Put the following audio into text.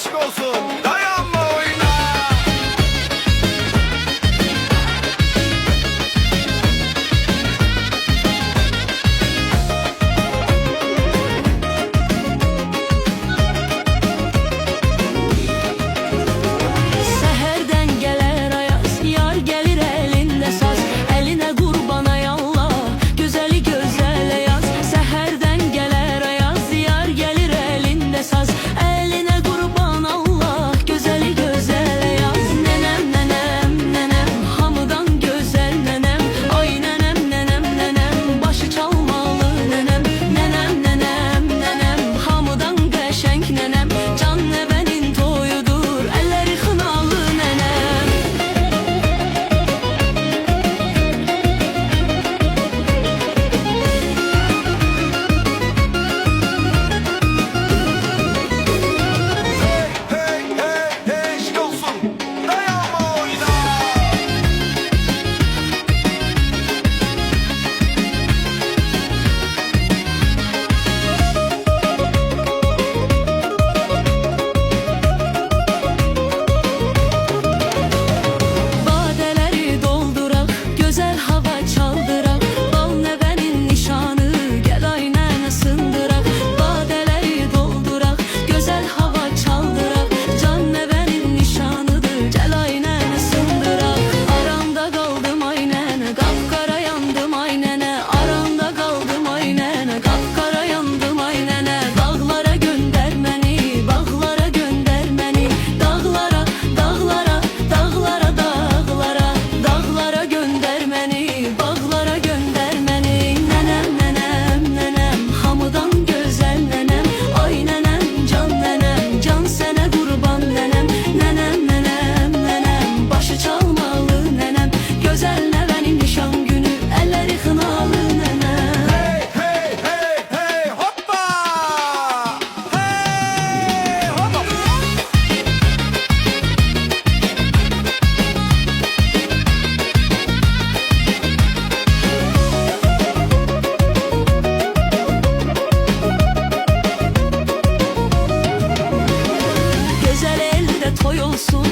aşk olsun. Dayanma oyna. Seherden gelir ayaz, yar gelir elinde saz. Eline kurban ay Allah, güzeli gözele yaz. Seherden gelir ayaz, yar gelir elinde saz. Eline kurban Allah, güzeli gözele yaz. Nenem nenem nenem, hamıdan güzel nenem. Ay nenem nenem nenem, başı çalmalı nenem. Nenem nenem nenem, hamıdan qəşəng nenem. Can nevenin toyudur, elleri xınalı nenem. Hey hey hey aşk olsun. Dayanma oyna. Badeleri doldurak, güzel hava çaldırak. Bal nevenin nişanı, gel aynanı sındırak. Badeleri doldurak, güzel hava çaldırak. Can nevenin nişanıdır, gel aynanı sındırak. Aranda kaldım aynanı, kapkara yandım aynanı. Aranda kaldım aynanı, kapkara yandım aynanı. Dağlara gönder beni, bağlara gönder beni. Dağlara, dağlara, dağlara, dağlara. Dağlara gönder beni, bağlara gönder beni. Nenem nenem nenem, hamıdan güzel nenem. Ay nenem, can nenem, can sene kurban nenem. Nenem nenem nenem, başı çalmalı nenem. Güzel nevenin nişan günü, elleri xınalı nenem. Hey hey hey hey hoppa. Hey hoppa. Güzel elde toy olsun,